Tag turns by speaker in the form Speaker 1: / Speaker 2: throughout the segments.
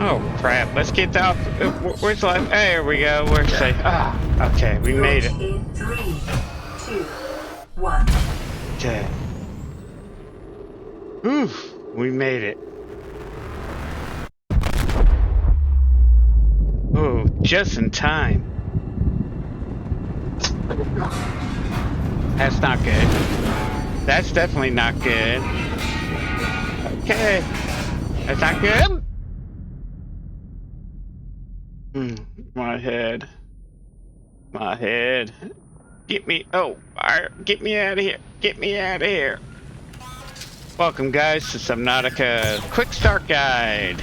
Speaker 1: Oh crap! Let's get out. Where's the life? There we go. We're safe. Ah, okay, we made it.
Speaker 2: In 3, 2, 1.
Speaker 1: Okay. Oof, we made it. Oh, just in time. That's not good. That's definitely not good. Okay. That's not good. My head. My head. Get me. Oh, fire. Get me out of here. Get me out of here. Welcome, guys, to Subnautica Quick Start Guide.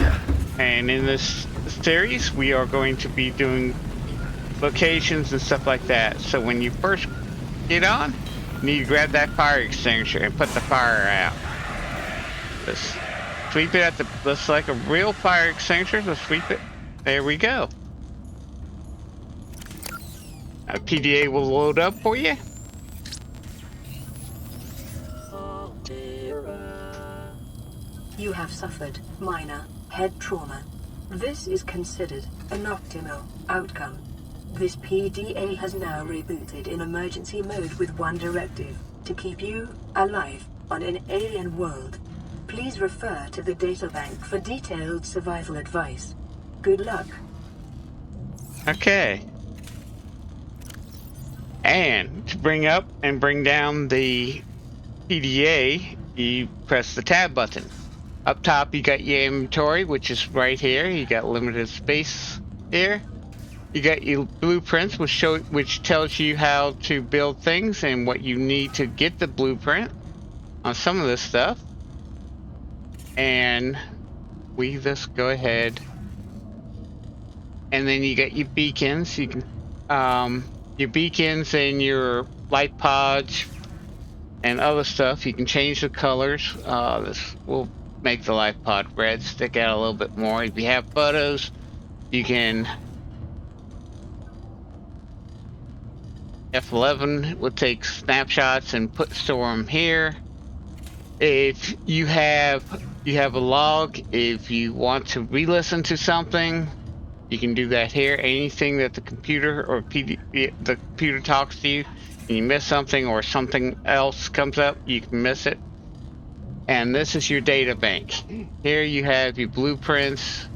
Speaker 1: And in this series, we are going to be doing locations and stuff like that. So when you first get on, you need to grab that fire extinguisher and put the fire out. Just sweep it at the, just like a real fire extinguisher, just sweep it. There we go. A PDA will load up for you.
Speaker 2: You have suffered minor head trauma. This is considered an optimal outcome. This PDA has now rebooted in emergency mode with one directive: to keep you alive on an alien world. Please refer to the databank for detailed survival advice. Good luck.
Speaker 1: Okay. And to bring up and bring down the PDA, you press the tab button. Up top, you got your inventory, which is right here. You got limited space here. You got your blueprints, which tells you how to build things and what you need to get the blueprint on some of this stuff. And we just go ahead. And then you got your beacons. You can, your beacons and your light pods and other stuff. You can change the colors. This will make the light pod red stick out a little bit more. If you have photos, you can F11 will take snapshots and store them here. If you have a log, if you want to re-listen to something, you can do that here. Anything that the computer or the computer talks to you and you miss something or something else comes up, you can miss it. And this is your data bank. Here you have your blueprints,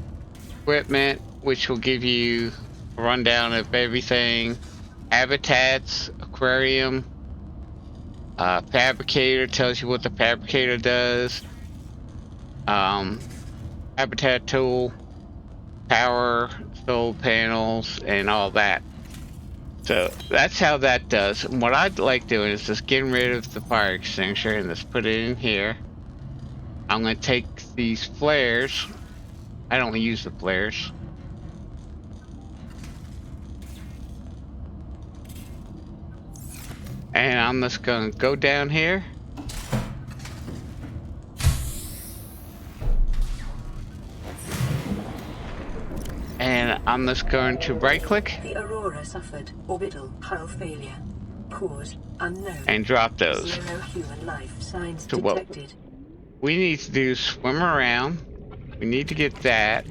Speaker 1: equipment, which will give you a rundown of everything. Habitats, aquarium, fabricator tells you what the fabricator does. Habitat tool, power, solar panels, and all that. So that's how that does. And what I'd like doing is just getting rid of the fire extinguisher and just put it in here. I'm going to take these flares. I don't use the flares. And I'm just going to go down here. And I'm just going to right click.
Speaker 2: The Aurora suffered orbital hull failure. Cause unknown.
Speaker 1: And drop those.
Speaker 2: Zero human life signs
Speaker 1: So
Speaker 2: detected.
Speaker 1: What we need to do is swim around. We need to get that.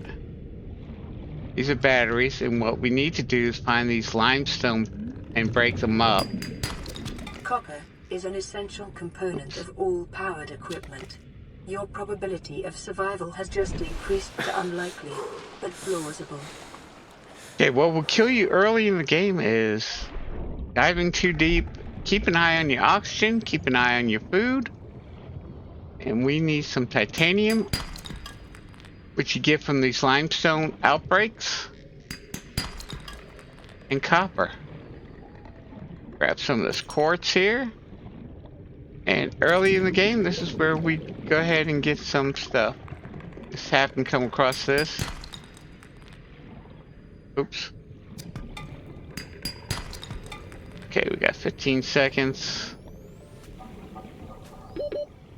Speaker 1: These are batteries, and what we need to do is find these limestone and break them up.
Speaker 2: Copper is an essential component of all powered equipment. Your probability of survival has just increased to unlikely, but plausible.
Speaker 1: Okay, what will kill you early in the game is diving too deep. Keep an eye on your oxygen, keep an eye on your food. And we need some titanium, which you get from these limestone outbreaks. And copper. Grab some of this quartz here. And early in the game, this is where we go ahead and get some stuff. Just happen to come across this. Oops. Okay, we got 15 seconds.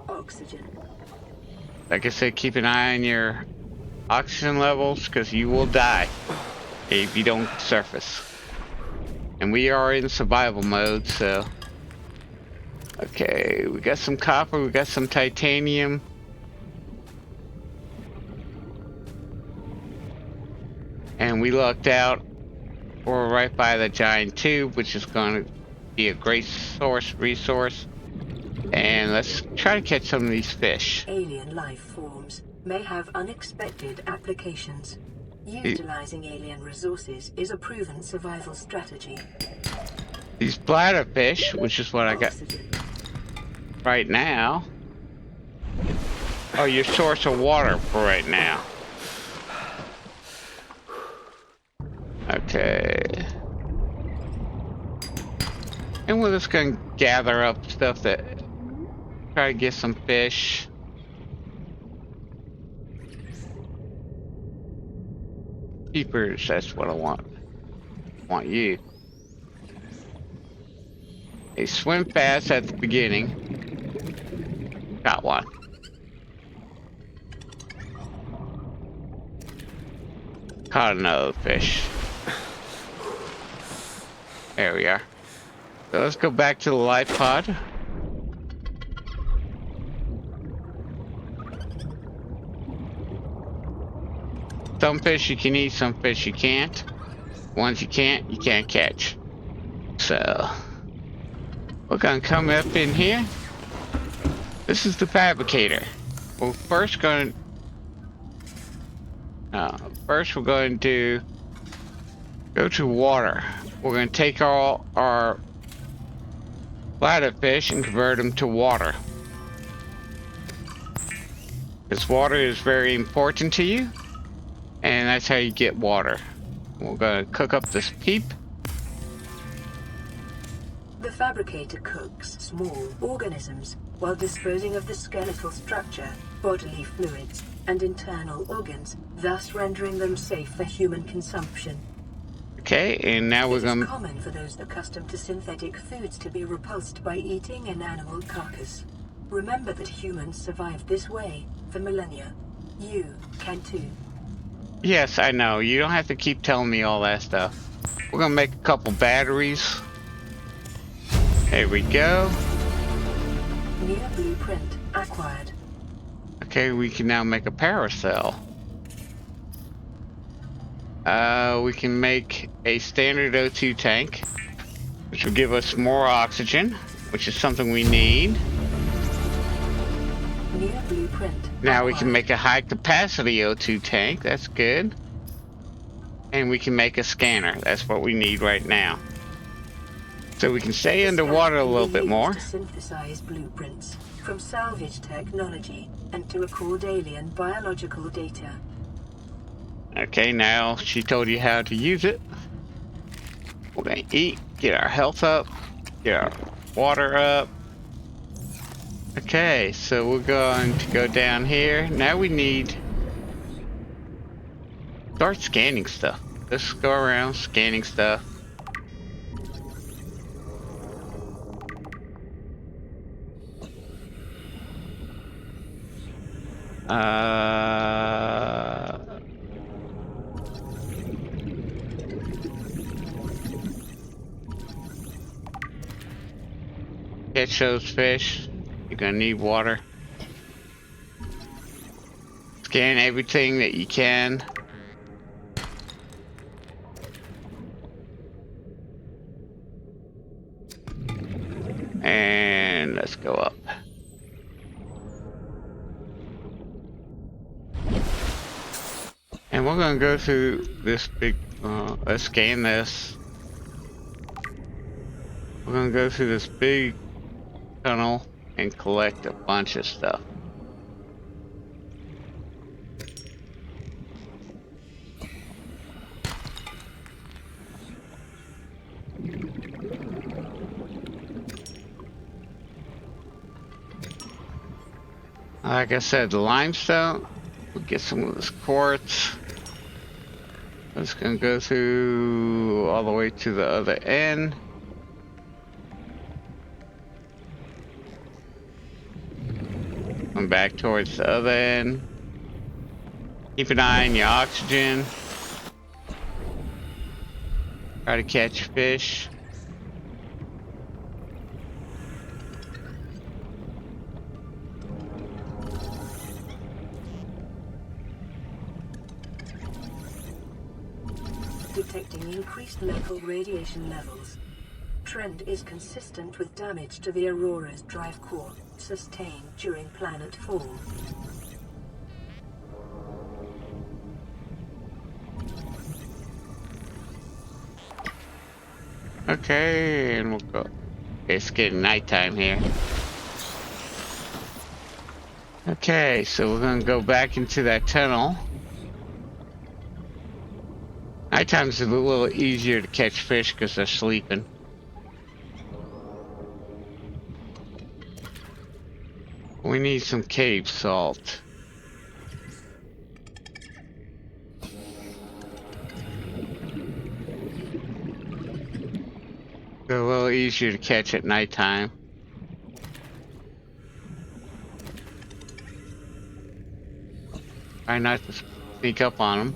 Speaker 2: Oxygen.
Speaker 1: Like I said, keep an eye on your oxygen levels, because you will die if you don't surface. And we are in survival mode, so... Okay, we got some copper, we got some titanium. And we lucked out. We're right by the giant tube, which is going to be a great resource. And let's try to catch some of these fish.
Speaker 2: Alien life forms may have unexpected applications. Utilizing alien resources is a proven survival strategy.
Speaker 1: These bladder fish, which is what I got right now, are your source of water for right now. Okay. And we're just gonna gather up stuff that try to get some fish. Keepers, that's what I want. You. They swim fast at the beginning. Got one. Caught another fish. There we are. So let's go back to the life pod. Some fish you can eat, some fish you can't. Ones you can't catch. So we're gonna come up in here. This is the fabricator. We're first going we're going to go to water. We're going to take all our bladder fish and convert them to water. This water is very important to you, and that's how you get water. We're going to cook up this peep.
Speaker 2: The fabricator cooks small organisms while disposing of the skeletal structure, bodily fluids, and internal organs, thus rendering them safe for human consumption.
Speaker 1: Okay, and now we're going to...
Speaker 2: It is common for those accustomed to synthetic foods to be repulsed by eating an animal carcass. Remember that humans survived this way for millennia. You can too.
Speaker 1: Yes, I know. You don't have to keep telling me all that stuff. We're going to make a couple batteries. There we go.
Speaker 2: New blueprint acquired.
Speaker 1: Okay, we can now make a paracel. We can make a standard O2 tank, which will give us more oxygen, which is something we need.
Speaker 2: New blueprint
Speaker 1: Now we
Speaker 2: acquired.
Speaker 1: can make a high capacity O2 tank. That's good. And we can make a scanner. That's what we need right now. So we can stay underwater a little bit more.
Speaker 2: To synthesize blueprints from salvage technology and to record alien biological data.
Speaker 1: Okay, now she told you how to use it. We're gonna eat, get our health up, get our water up. Okay, so we're going to go down here. Now we need... Start scanning stuff. Let's go around scanning stuff. Catch those fish. You're gonna need water. Scan everything that you can. And let's go up. And we're gonna go through this big, let's scan this. We're gonna go through this big tunnel and collect a bunch of stuff. Like I said, the limestone, we'll get some of this quartz. It's gonna go through all the way to the other end. Come back towards the other end. Keep an eye on your oxygen. Try to catch fish.
Speaker 2: detecting increased local radiation levels. Trend is consistent with damage to the Aurora's drive core, sustained during planet fall.
Speaker 1: Okay, and we'll go. It's getting nighttime here. Okay, so we're gonna go back into that tunnel. Nighttime's a little easier to catch fish because they're sleeping. We need some cave salt. They're a little easier to catch at nighttime. Try not to sneak up on them.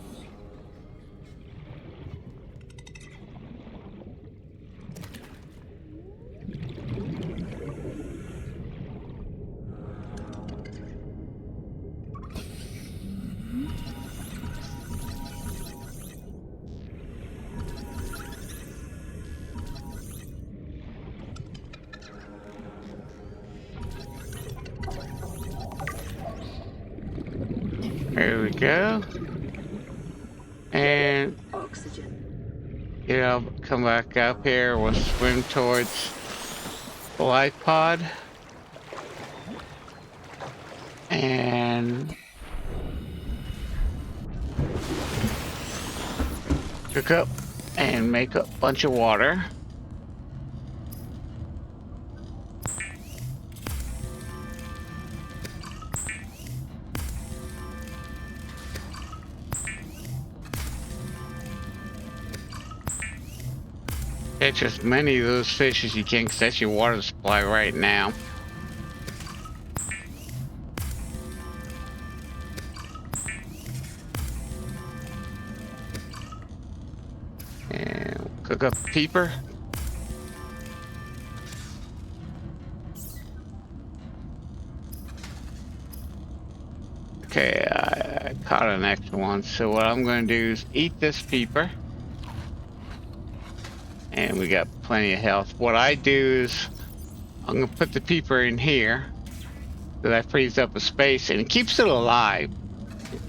Speaker 1: There we go. And
Speaker 2: Oxygen.
Speaker 1: you know, come back up here. We'll swim towards the life pod. And cook up and make a bunch of water. Catch as many of those fish as you can, because that's your water supply right now. And we'll cook up a peeper. Okay, I caught an extra one, so what I'm going to do is eat this peeper. And we got plenty of health. What I do is I'm gonna put the peeper in here so that frees up a space and it keeps it alive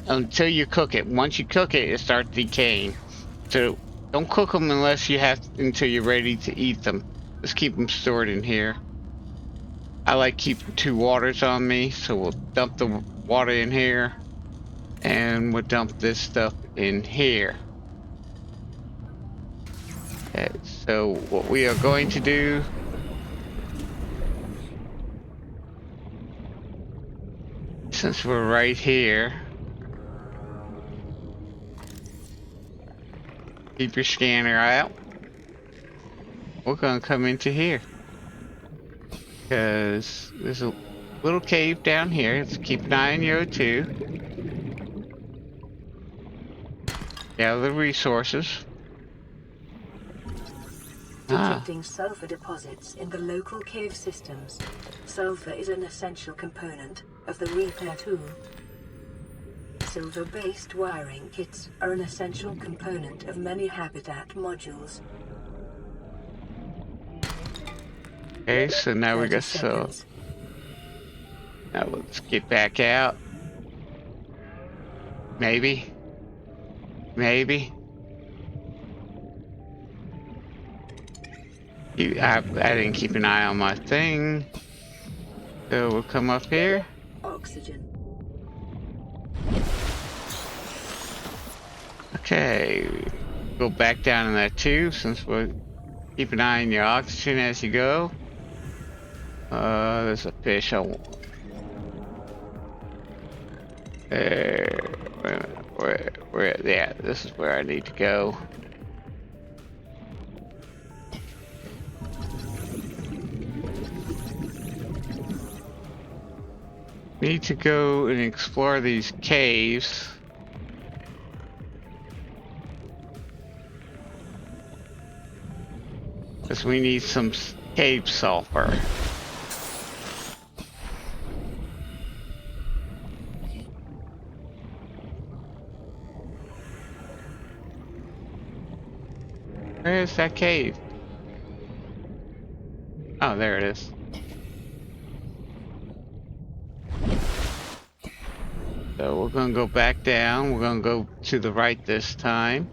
Speaker 1: until you cook it. Once you cook it, it starts decaying. So don't cook them unless you have until you're ready to eat them. Just keep them stored in here. I like keeping 2 waters on me, so we'll dump the water in here and we'll dump this stuff in here. Okay, so what we are going to do since we're right here, keep your scanner out. We're gonna come into here because there's a little cave down here. Let's keep an eye on you too. Gather the resources.
Speaker 2: Detecting sulfur deposits in the local cave systems. Sulfur is an essential component of the repair tool. Silver-based wiring kits are an essential component of many habitat modules.
Speaker 1: Okay, so now we got so. Now let's get back out. Maybe. Maybe. I didn't keep an eye on my thing. So we'll come up here.
Speaker 2: Oxygen.
Speaker 1: Okay. Go back down in that tube since we'll keep an eye on your oxygen as you go. There's a fish I want. There. Where? Yeah, this is where I need to go. Need to go and explore these caves. Because we need some cave sulfur. Where is that cave? Oh, there it is. So we're gonna go back down. We're gonna go to the right this time.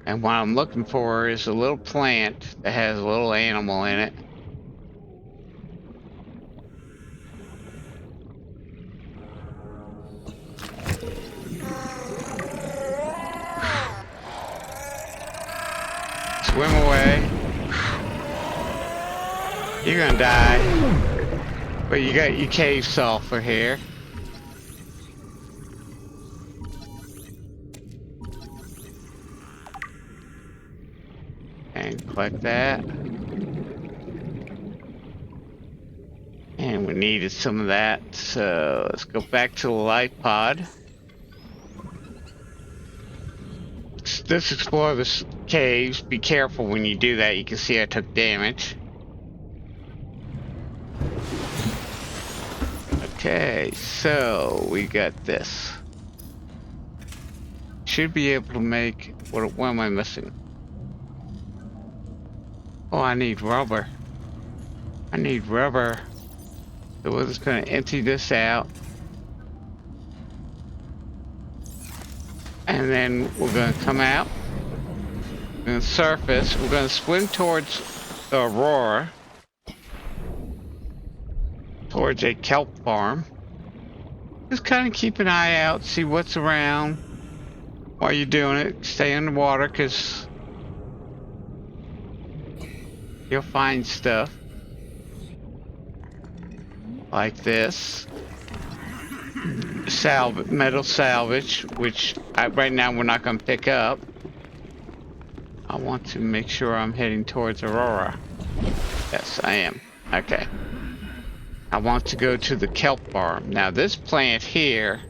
Speaker 1: And what I'm looking for is a little plant that has a little animal in it. Swim away. You're gonna die. But you got your cave sulfur here. And collect that. And we needed some of that, so let's go back to the life pod. Let's explore the caves. Be careful when you do that. You can see I took damage. Okay, so we got this. Should be able to make... What am I missing? Oh, I need rubber. I need rubber. So we're just going to empty this out. And then we're going to come out. We're going to surface. We're going to swim towards the Aurora. Towards a kelp farm. Just kind of keep an eye out. See what's around. While you're doing it. Stay underwater because you'll find stuff. Like this. Metal salvage, which right now we're not going to pick up. I want to make sure I'm heading towards Aurora. Yes, I am. Okay. I want to go to the kelp farm. Now this plant here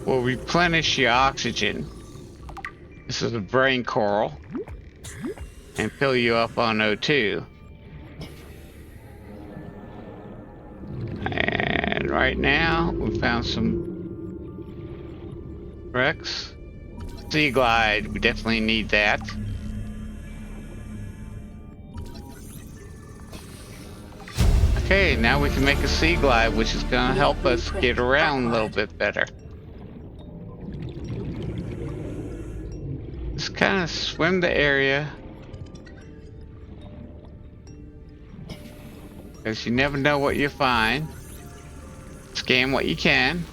Speaker 1: will replenish your oxygen. This is a brain coral. And fill you up on O2. And right now, we found some wrecks. Sea glide, we definitely need that. Okay, now we can make a sea glide, which is going to help us get around a little bit better. Just kind of swim the area. Because you never know what you find. Scan what you can.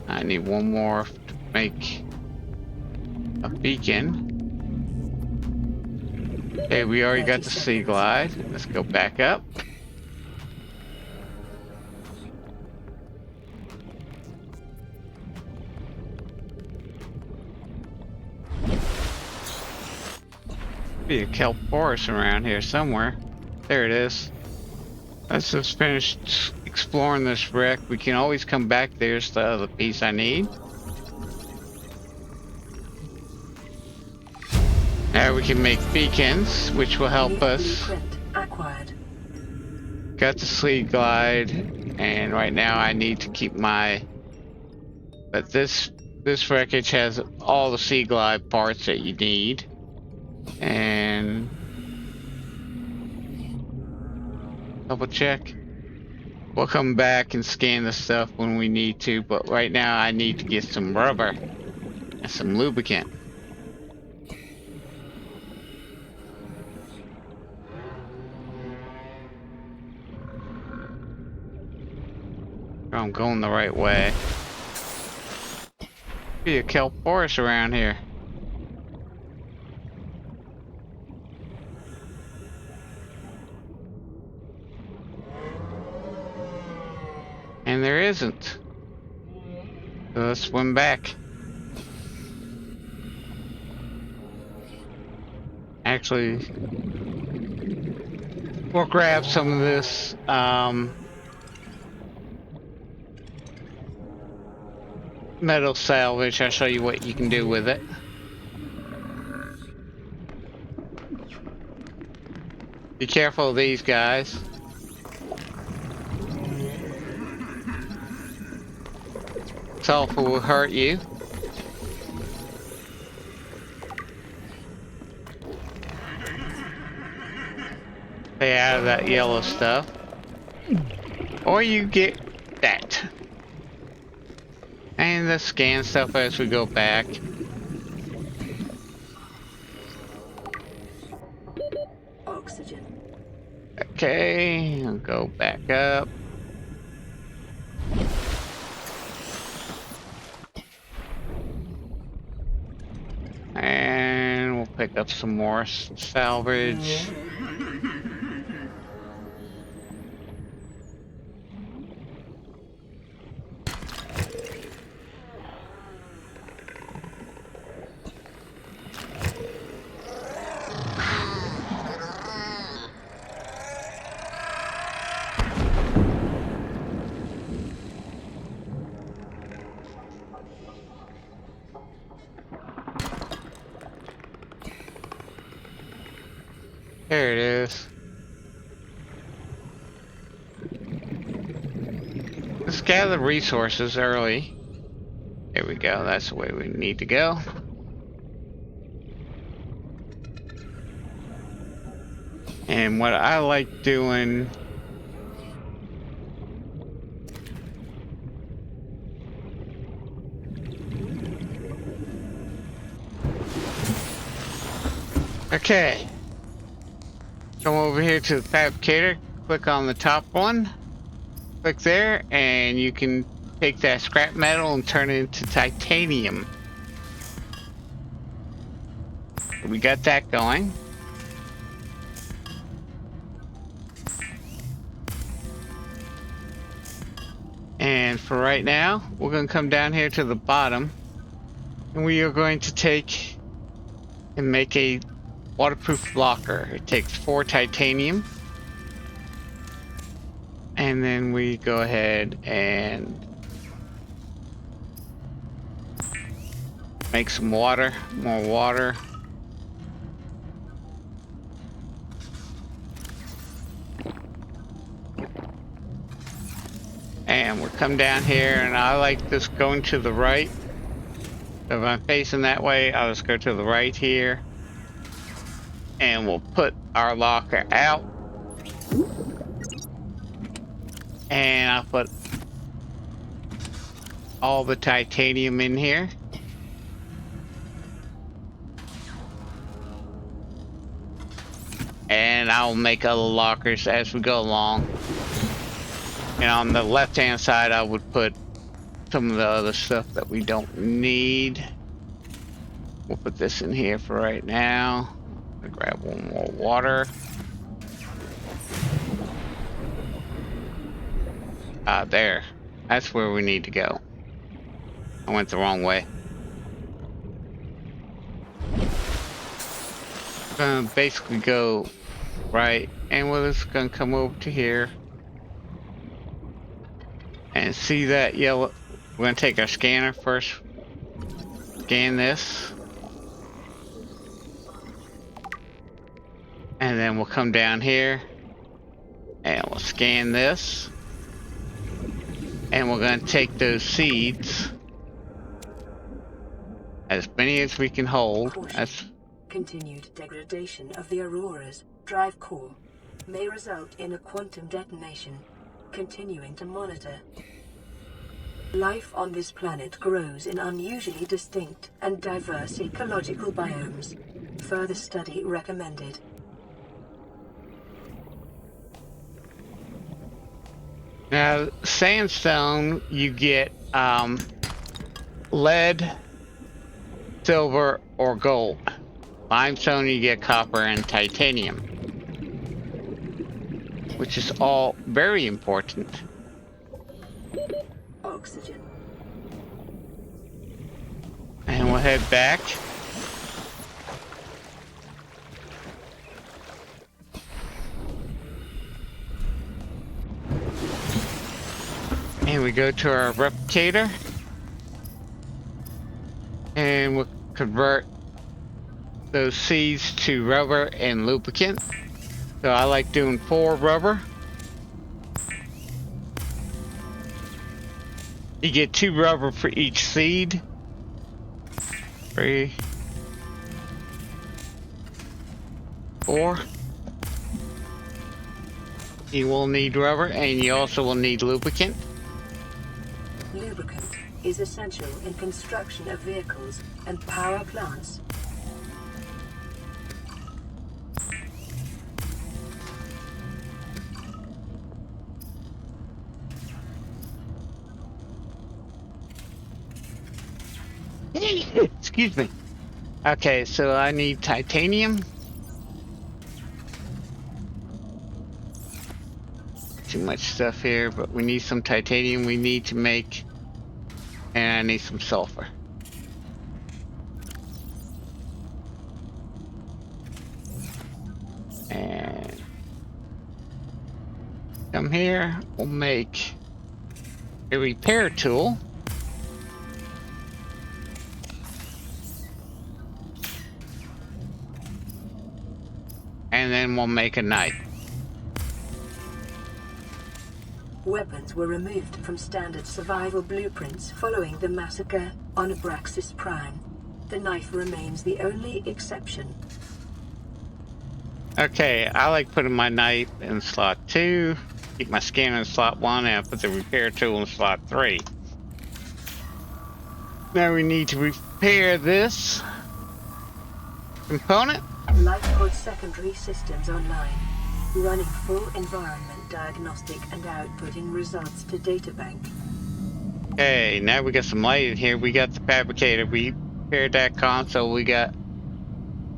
Speaker 1: I need one more to make a beacon. Okay, we already got the sea glide. Let's go back up. Be a kelp forest around here somewhere. There it is. Let's just finish exploring this wreck. We can always come back. There's the other piece I need. Now we can make beacons, which will help us. Got the sea glide, and right now I need to keep my. But this wreckage has all the sea glide parts that you need, and. Double check. We'll come back and scan the stuff when we need to, but right now I need to get some rubber and some lubricant. I'm going the right way. Be a kelp forest around here. And there isn't. So let's swim back. Actually, we'll grab some of this metal salvage. I'll show you what you can do with it. Be careful of these guys. Sulfur will hurt you. Stay out of that yellow stuff. Or you get that. And the scan stuff as we go back.
Speaker 2: Oxygen.
Speaker 1: Okay, I'll go back up. And we'll pick up some more salvage. There it is. Let's gather resources early. There we go. That's the way we need to go. And what I like doing okay. Come over here to the fabricator, click on the top one, click there, and you can take that scrap metal and turn it into titanium. We got that going. And for right now, we're going to come down here to the bottom, and we are going to take and make a waterproof locker. It takes 4 titanium. And then we go ahead and make some water, more water. And we'll come down here, and I like this going to the right. So if I'm facing that way, I'll just go to the right here. And we'll put our locker out. And I'll put all the titanium in here. And I'll make other lockers as we go along. And on the left hand side, I would put some of the other stuff that we don't need. We'll put this in here for right now. I'll grab one more water. There. That's where we need to go. I went the wrong way. Gonna basically go right, and we're just gonna come over to here. And see that yellow? We're gonna take our scanner first. Scan this. And then we'll come down here. And we'll scan this. And we're gonna take those seeds. As many as we can hold. That's
Speaker 2: continued degradation of the Aurora's drive core may result in a quantum detonation. Continuing to monitor. Life on this planet grows in unusually distinct and diverse ecological biomes. Further study recommended.
Speaker 1: now sandstone. You get lead, silver, or gold. Limestone, you get copper and titanium, which is all very important.
Speaker 2: Oxygen.
Speaker 1: And we'll head back. And we go to our replicator. And we'll convert those seeds to rubber and lubricant. So I like doing 4 rubber. You get 2 rubber for each seed. 3, 4. You will need rubber, and you also will need lubricant.
Speaker 2: Lubricant is essential in construction of vehicles and power plants.
Speaker 1: Excuse me. Okay, so I need titanium. Too much stuff here, but we need some titanium. We need to make, and I need some sulfur. And come here, we'll make a repair tool. And then we'll make a knife.
Speaker 2: Weapons were removed from standard survival blueprints following the massacre on Abraxas Prime. The knife remains the only exception.
Speaker 1: Okay, I like putting my knife in slot 2, keep my scanner in slot 1, and I put the repair tool in slot 3. Now we need to repair this component.
Speaker 2: Lifepod secondary systems online. Running full environment diagnostic and outputting results to databank.
Speaker 1: Okay, now we got some light in here. We got the fabricator. We repaired that console. We got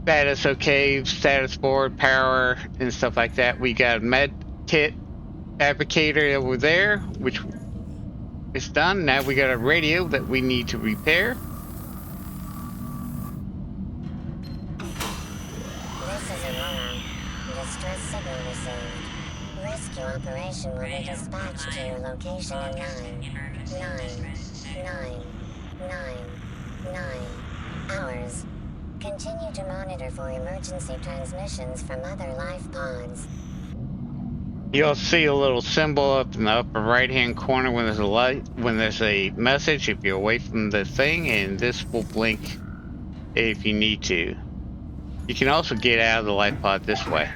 Speaker 1: status okay, status board, power, and stuff like that. We got a med kit fabricator over there, which is done. Now we got a radio that we need to repair.
Speaker 3: This is Aurora. Distress signal received. Rescue operation will be dispatched to your location in 9 hours. Continue to monitor for emergency transmissions from other life pods.
Speaker 1: You'll see a little symbol up in the upper right hand corner when there's a light, when there's a message if you're away from the thing, and this will blink if you need to. You can also get out of the life pod this way.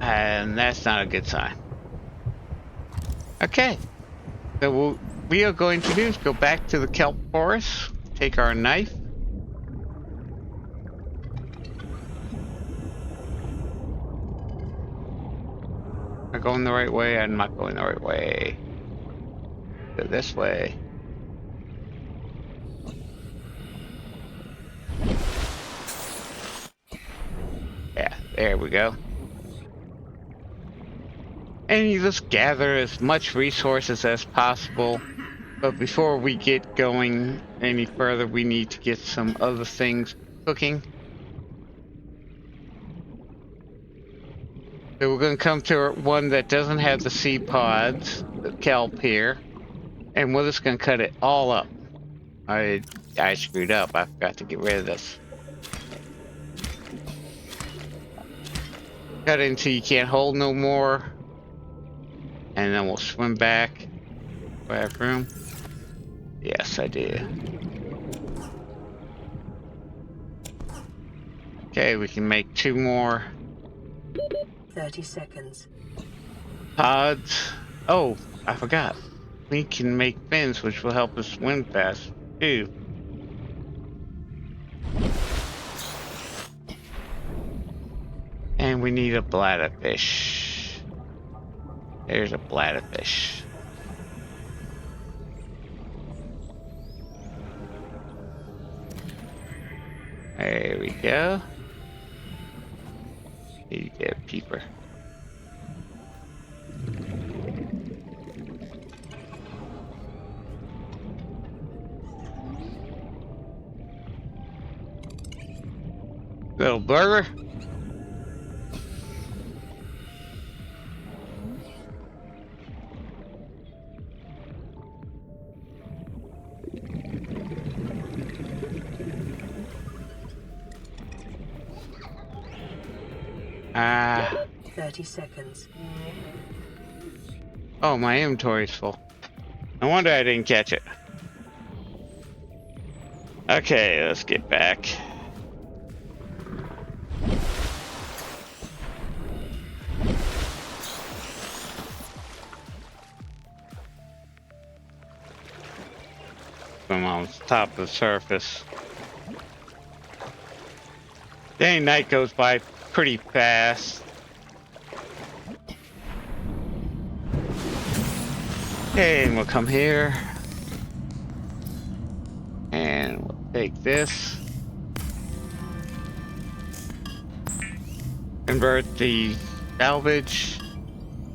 Speaker 1: And that's not a good sign. Okay, so what we are going to do is go back to the kelp forest, take our knife. Am I going the right way? I'm not going the right way. Go this way. Yeah, there we go. And you just gather as much resources as possible. But before we get going any further, we need to get some other things cooking. So we're going to come to one that doesn't have the seed pods, the kelp here. And we're just going to cut it all up. I screwed up. I forgot to get rid of this. Cut it until you can't hold no more. And then we'll swim back. Do I have room? Yes, I do. Okay, we can make 2 more
Speaker 2: 30 seconds.
Speaker 1: pods. Oh, I forgot. We can make fins, which will help us swim fast, too. And we need a bladderfish. There's a bladderfish. There we go. You get a peeper. Little burger. Ah.
Speaker 2: 30 seconds.
Speaker 1: Oh, my inventory's full. No wonder I didn't catch it. Okay, let's get back. I'm on top of the surface. Dang, night goes by pretty fast. Okay, and we'll come here. And we'll take this. Convert the salvage.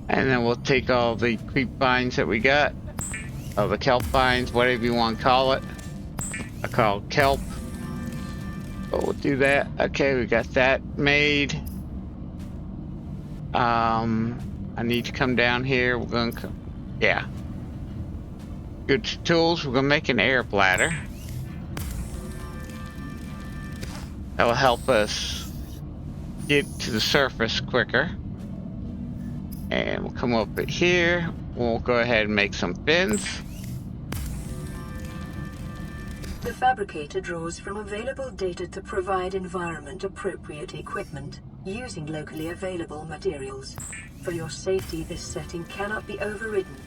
Speaker 1: And then we'll take all the creep vines that we got. Oh, the kelp vines, whatever you want to call it. I call it kelp. But we'll do that. Okay, we got that made. I need to come down here. We're gonna come. Yeah. Good tools. We're gonna make an air bladder. That will help us get to the surface quicker. And we'll come up here. We'll go ahead and make some fins.
Speaker 2: The fabricator draws from available data to provide environment-appropriate equipment using locally available materials. For your safety, this setting cannot be overridden.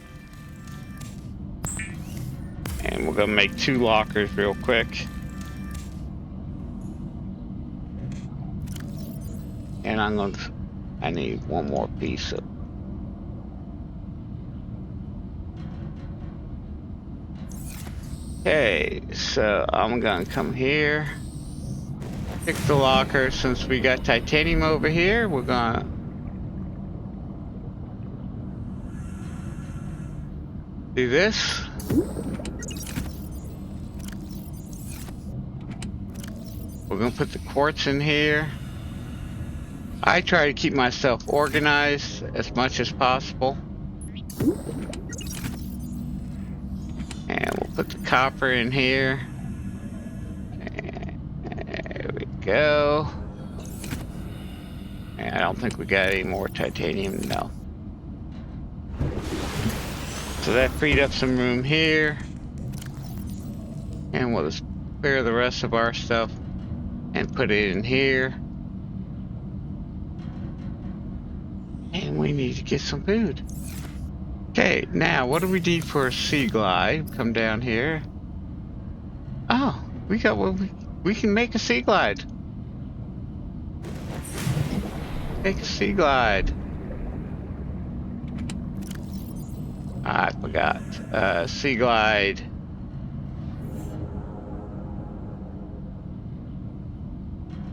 Speaker 1: And we're gonna make 2 lockers real quick. And I need 1 more piece of. Okay, so I'm gonna come here. Pick the locker. Since we got titanium over here, we're gonna do this. We're gonna put the quartz in here. I try to keep myself organized as much as possible. And we'll put the copper in here. And there we go. And I don't think we got any more titanium, no. So that freed up some room here. And we'll just clear the rest of our stuff and put it in here. And we need to get some food. Okay, now what do we need for a sea glide? Come down here. Oh, we got what we can make a sea glide. Make a sea glide. I forgot. Sea glide.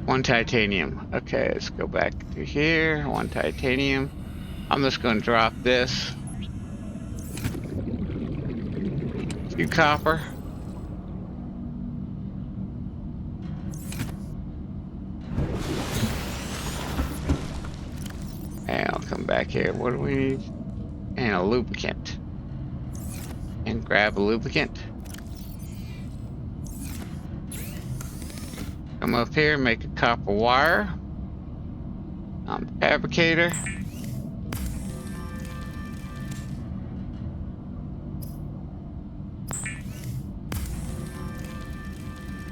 Speaker 1: One titanium. Okay, let's go back to here. 1 titanium. I'm just going to drop this. 2 copper. And I'll come back here. What do we need? And a lubricant. And grab a lubricant. Come up here, make a copper wire on the fabricator.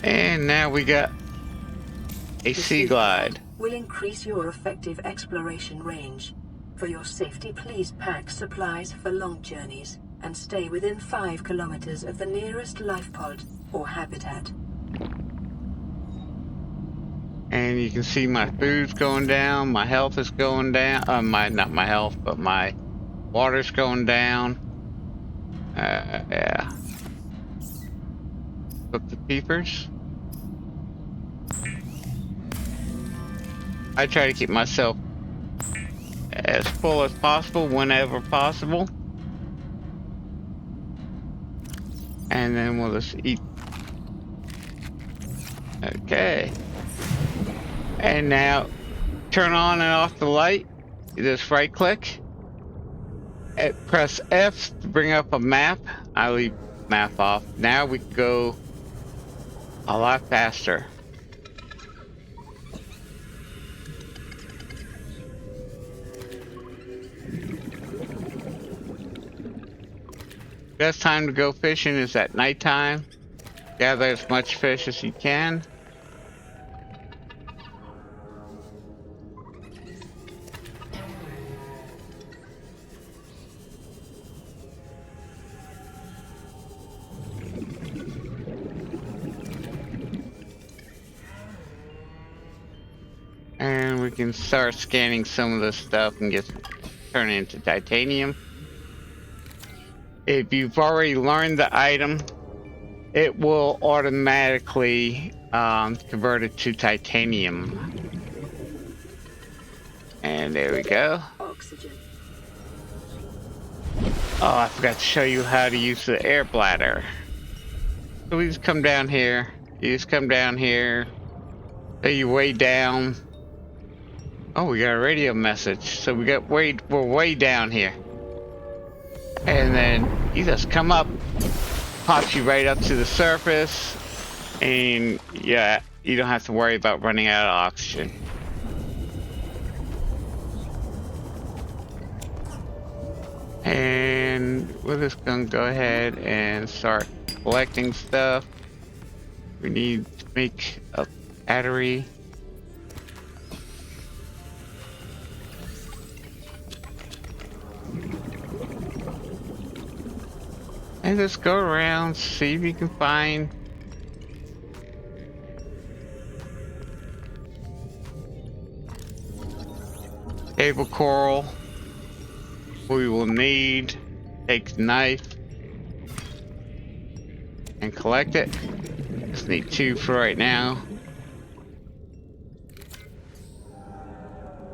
Speaker 1: And now we got a sea glide.
Speaker 2: Will increase your effective exploration range. For your safety, please pack supplies for long journeys and stay within 5 kilometers of the nearest life pod or habitat.
Speaker 1: And you can see my food's going down, my health is going down. Not my health, but my water's going down. Yeah. Cook the peepers. I try to keep myself as full as possible whenever possible. And then we'll just eat. Okay. And now turn on and off the light. You just right click. And press F to bring up a map. I leave map off. Now we go a lot faster. Best time to go fishing is at nighttime. Gather as much fish as you can. And we can start scanning some of this stuff and turn it into titanium. If you've already learned the item, it will automatically convert it to titanium. And there we go.
Speaker 2: Oxygen.
Speaker 1: Oh, I forgot to show you how to use the air bladder. So we just come down here. You just come down here. So you way down. Oh, we got a radio message. So we're way down here. And then you just come up, pops you right up to the surface, and yeah, you don't have to worry about running out of oxygen. And we're just gonna go ahead and start collecting stuff. We need to make a battery. And just go around, see if you can find cable coral. We will need, take the knife and collect it. Just need 2 for right now.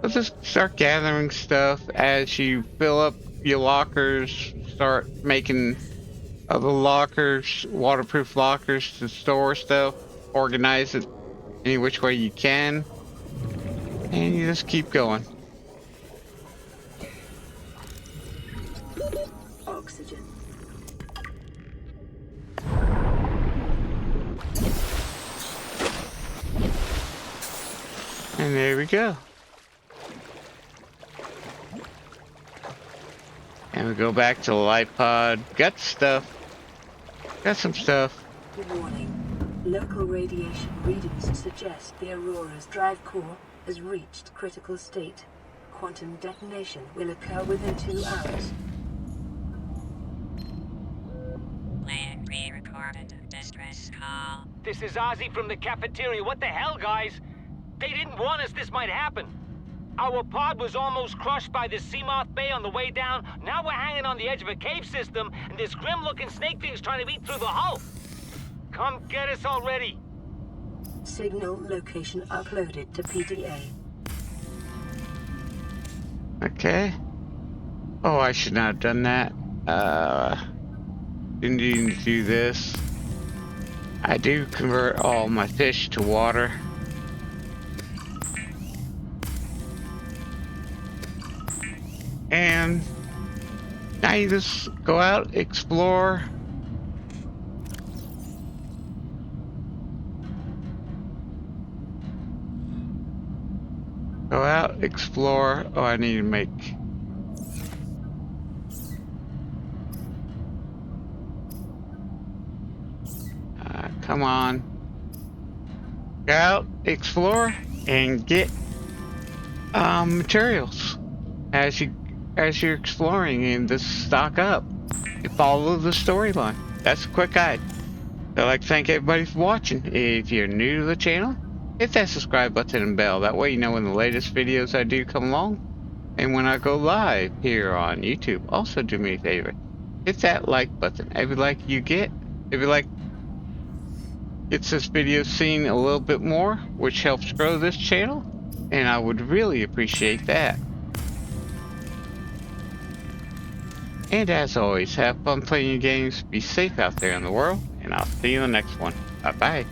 Speaker 1: Let's just start gathering stuff as you fill up your lockers. Start making other lockers, waterproof lockers to store stuff. Organize it any which way you can. And you just keep going.
Speaker 2: Oxygen.
Speaker 1: And there we go. And we go back to the light pod. Got stuff. Got some stuff.
Speaker 2: Warning. Local radiation readings suggest the Aurora's drive core has reached critical state. Quantum detonation will occur within 2 hours.
Speaker 4: Land re-recorded distress call.
Speaker 5: This is Ozzy from the cafeteria. What the hell, guys? They didn't warn us this might happen. Our pod was almost crushed by this Seamoth Bay on the way down. Now we're hanging on the edge of a cave system, and this grim-looking snake thing's trying to eat through the hull. Come get us already.
Speaker 2: Signal location uploaded to PDA.
Speaker 1: Okay. Oh, I should not have done that. Didn't need to do this. I do convert all my fish to water. And now you just go out, explore. Go out, explore. Oh, I need to make... come on. Go out, explore, and get materials as you're exploring, and just stock up and follow the storyline. That's a quick guide. I'd like to thank everybody for watching. If you're new to the channel, hit that subscribe button and bell. That way you know when the latest videos I do come along and when I go live here on YouTube. Also do me a favor, hit that like button. Every like you get, every like gets this video seen a little bit more, which helps grow this channel, and I would really appreciate that. And as always, have fun playing your games, be safe out there in the world, and I'll see you in the next one. Bye bye.